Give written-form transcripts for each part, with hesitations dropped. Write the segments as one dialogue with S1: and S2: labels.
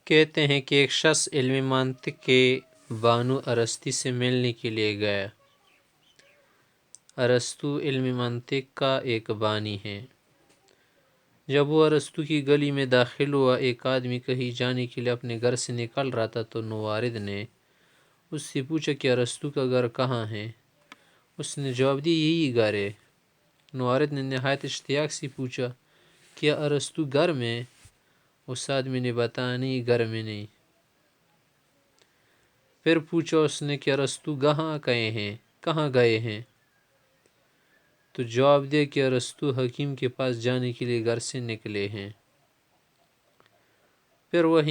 S1: کہتے ہیں کہ ایک شخص علم منطق کے بانو ارسطو سے ملنے کے لیے گیا۔ ارسطو علم منطق کا ایک بانی ہے۔ جب وہ ارسطو کی گلی میں داخل ہوا، ایک آدمی کہیں جانے کے لیے اپنے گھر سے نکل رہا تھا تو نوارد نے اس سے پوچھا کہ ارسطو کا گھر کہاں ہے؟ اس نے جواب دیا یہی گھر ہے۔ نوارد نے نہایت اشتیاق سے پوچھا کیا ارسطو گھر میں؟ اس آدمی نے بتایا نہیں، گھر میں نہیں۔ پھر پوچھا اس نے کہ ارسطو کہاں گئے ہیں؟ تو جواب دیا کہ ارسطو حکیم کے پاس جانے کے لیے گھر سے نکلے ہیں۔ پھر وہ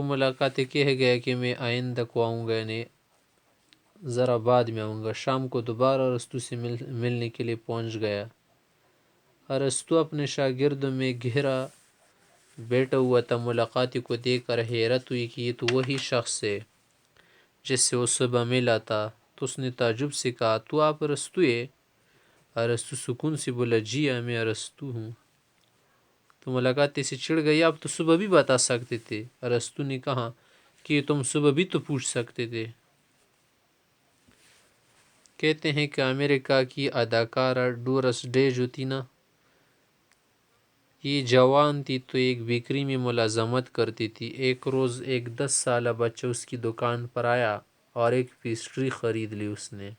S1: ملاقاتی کہہ گیا کہ میں آئندہ کو آؤں گا، یعنی ذرا بعد میں آؤں گا۔ شام کو دوبارہ ارسطو سے ملنے کے لیے پہنچ گیا۔ ارسطو اپنے شاگردوں میں گھرا بیٹھا ہوا تھا۔ ملاقاتی کو دیکھ کر حیرت ہوئی کہ یہ تو وہی شخص ہے جس سے وہ صبح ملا تھا۔ تو اس نے تعجب سے کہا تو آپ ارسطو ہے؟ ارسطو سکون سے بولا جی ہاں، میں ارسطو ہوں۔ تو ملاقاتی سے چڑ گئی، آپ تو صبح بھی بتا سکتے تھے۔ ارسطو نے کہا کہ تم صبح بھی تو پوچھ سکتے تھے۔ کہتے ہیں کہ امریکہ کی اداکارہ ڈورس ڈے جو تھی نا، یہ جوان تھی تو ایک بیکری میں ملازمت کرتی تھی۔ ایک روز ایک 10 سالہ بچہ اس کی دکان پر آیا اور ایک پیسٹری خرید لی اس نے،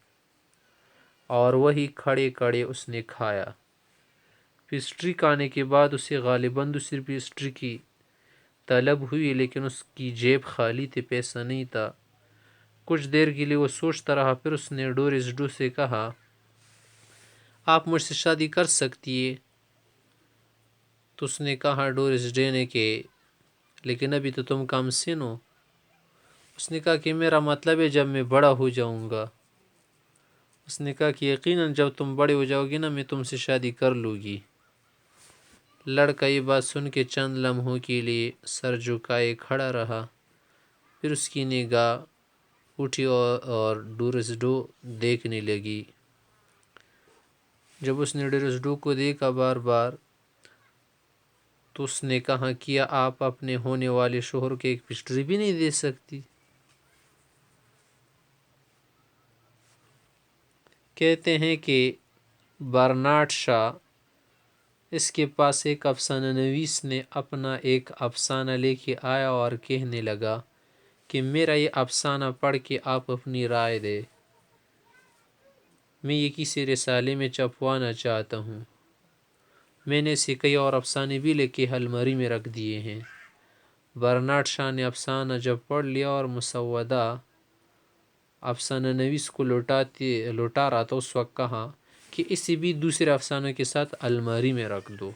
S1: اور وہی کھڑے کھڑے اس نے کھایا۔ پیسٹری کھانے کے بعد اسے غالباً دوسری پیسٹری کی طلب ہوئی، لیکن اس کی جیب خالی تھی، پیسہ نہیں تھا۔ کچھ دیر کے لیے وہ سوچتا رہا، پھر اس نے ڈورس ڈو سے کہا آپ مجھ سے شادی کر سکتی ہے؟ تو اس نے کہا ڈورس ڈے نے کہ لیکن ابھی تو تم کم سن ہو۔ اس نے کہا کہ میرا مطلب ہے جب میں بڑا ہو جاؤں گا۔ اس نے کہا کہ یقیناً جب تم بڑے ہو جاؤ گی نا میں تم سے شادی کر لوں گی۔ لڑکا یہ بات سن کے چند لمحوں کے لیے سر جھکائے کھڑا رہا، پھر اس کی نگاہ اٹھی اور ڈورس ڈو دیکھنے لگی۔ جب اس نے ڈورس ڈو کو دیکھا بار بار تو اس نے کہا کیا آپ اپنے ہونے والے شوہر کو ایک پیسٹری بھی نہیں دے سکتی؟ کہتے ہیں کہ برنارڈ شاہ، اس کے پاس ایک افسانہ نویس نے اپنا ایک افسانہ لے کے آیا اور کہنے لگا کہ میرا یہ افسانہ پڑھ کے آپ اپنی رائے دیں، میں یہ کسی رسالے میں چھپوانا چاہتا ہوں۔ میں نے اسے کئی اور افسانے بھی لے کے الماری میں رکھ دیے ہیں۔ برنارڈ شاہ نے افسانہ جب پڑھ لیا اور مسودہ افسانہ نویس کو لوٹا رہا تھا، اس وقت کہا کہ اسے بھی دوسرے افسانوں کے ساتھ الماری میں رکھ دو۔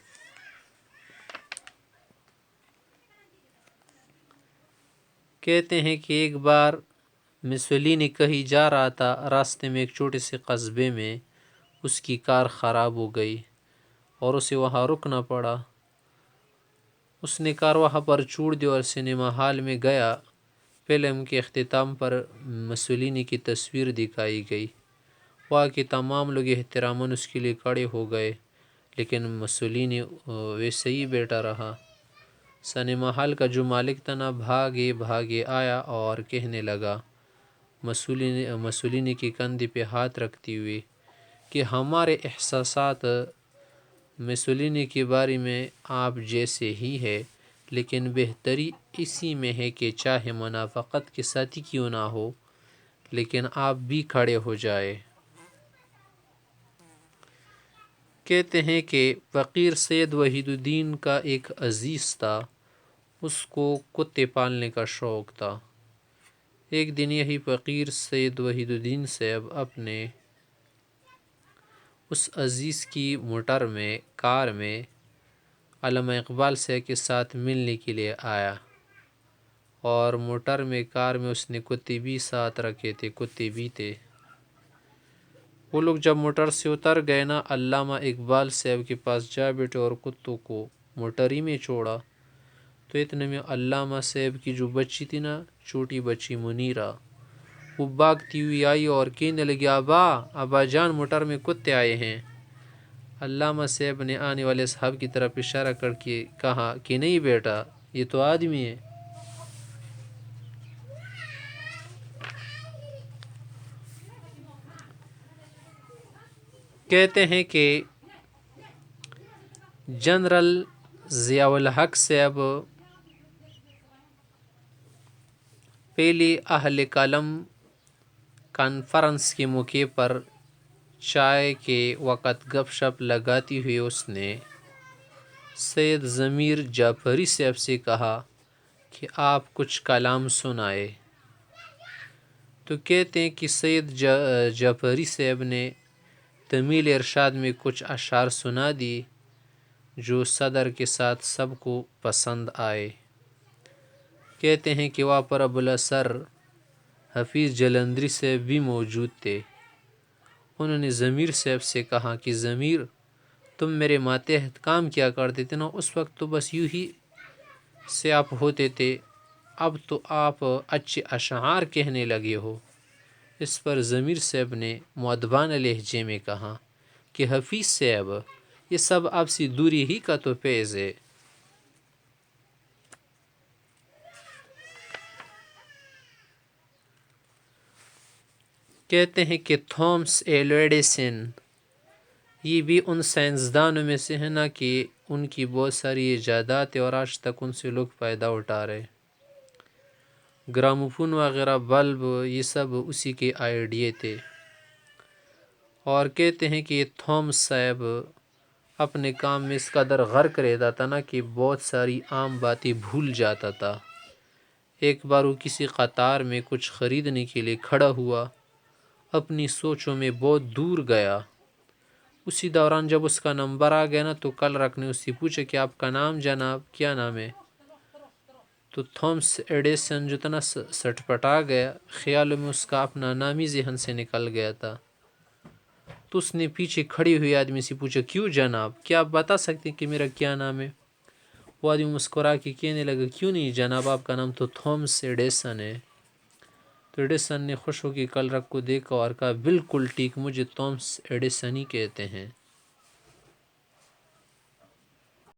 S1: کہتے ہیں کہ ایک بار مسولینی کہیں جا رہا تھا، راستے میں ایک چھوٹے سے قصبے میں اس کی کار خراب ہو گئی اور اسے وہاں رکنا پڑا۔ اس نے کار وہاں پر چھوڑ دی اور سنیما ہال میں گیا۔ فلم کے اختتام پر مسولینی کی تصویر دکھائی گئی۔ وہاں کے تمام لوگ احتراماً اس کے لیے کھڑے ہو گئے، لیکن مسولینی ویسے ہی بیٹھا رہا۔ سنیما ہال کا جو مالک تھا نا، بھاگے آیا اور کہنے لگا مسولینی کے کندھے پہ ہاتھ رکھتے ہوئے کہ ہمارے احساسات مسولینی کے بارے میں آپ جیسے ہی ہے، لیکن بہتری اسی میں ہے کہ چاہے منافقت کے ساتھی کیوں نہ ہو، لیکن آپ بھی کھڑے ہو جائے۔ کہتے ہیں کہ فقیر سید وحید الدین کا ایک عزیز تھا، اس کو کتے پالنے کا شوق تھا۔ ایک دن یہی فقیر سید وحید الدین صاحب اپنے اس عزیز کی کار میں علامہ اقبال صاحب کے ساتھ ملنے کے لیے آیا، اور کار میں اس نے کتے بھی ساتھ رکھے تھے، کتے بھی تھے۔ وہ لوگ جب موٹر سے اتر گئے نا، علامہ اقبال صاحب کے پاس جا بیٹھے اور کتوں کو موٹر ہی میں چھوڑا۔ تو اتنے میں علامہ صاحب کی جو بچی تھی نا، چھوٹی بچی منیرہ، وہ بھاگتی ہوئی آئی اور کہنے لگی ابا جان، موٹر میں کتے آئے ہیں۔ علامہ صاحب نے آنے والے صاحب کی طرف اشارہ کر کے کہا کہ نہیں بیٹا، یہ تو آدمی ہے۔ کہتے ہیں کہ جنرل ضیاء الحق صاحب پہلی اہل قلم کانفرنس کے موقع پر چائے کے وقت گپ شپ لگاتی ہوئی اس نے سید ضمیر جعفری صاحب سے کہا کہ آپ کچھ کلام سنائے۔ تو کہتے ہیں کہ سید جعفری صاحب نے تمیل ارشاد میں کچھ اشعار سنا دی جو صدر کے ساتھ سب کو پسند آئے۔ کہتے ہیں کہ وہاں پر ابوالاسر حفیظ جلندری صاحب بھی موجود تھے۔ انہوں نے ضمیر صاحب سے کہا کہ ضمیر، تم میرے ماتحت کام کیا کرتے تھے نا، اس وقت تو بس یوں ہی سے آپ ہوتے تھے، اب تو آپ اچھے اشعار کہنے لگے ہو۔ اس پر ضمیر صاحب نے مؤدبانہ لہجے میں کہا کہ حفیظ صاحب، یہ سب آپ سے دوری ہی کا تو فیض ہے۔ کہتے ہیں کہ تھامس ایڈیسن یہ بھی ان سائنسدانوں میں سے ہے نا کہ ان کی بہت ساری ایجادات ہیں اور آج تک ان سے لوگ فائدہ اٹھا رہے۔ گراموفون وغیرہ، بلب، یہ سب اسی کے آئیڈیے تھے۔ اور کہتے ہیں کہ یہ تھامس صاحب اپنے کام میں اس قدر غرق رہتا تھا نا کہ بہت ساری عام باتیں بھول جاتا تھا۔ ایک بار وہ کسی قطار میں کچھ خریدنے کے لیے کھڑا ہوا، اپنی سوچوں میں بہت دور گیا۔ اسی دوران جب اس کا نمبر آ گیا نا تو کلرک نے اس سے پوچھا کہ آپ کا نام جناب کیا نام ہے؟ تو تھامس ایڈیسن جو تھا نا سٹپٹا گیا، خیالوں میں اس کا اپنا نام ہی ذہن سے نکل گیا تھا۔ تو اس نے پیچھے کھڑے ہوئے آدمی سے پوچھا، کیوں جناب، کیا آپ بتا سکتے ہیں کہ میرا کیا نام ہے؟ وہ آدمی مسکرا کے کہنے لگا، کیوں نہیں جناب، آپ کا نام تو تھامس ایڈیسن ہے۔ تو ایڈیسن نے خوش ہو کے کلرک کو دیکھا اور کہا، بالکل ٹھیک، مجھے تھامس ایڈیسن ہی کہتے ہیں۔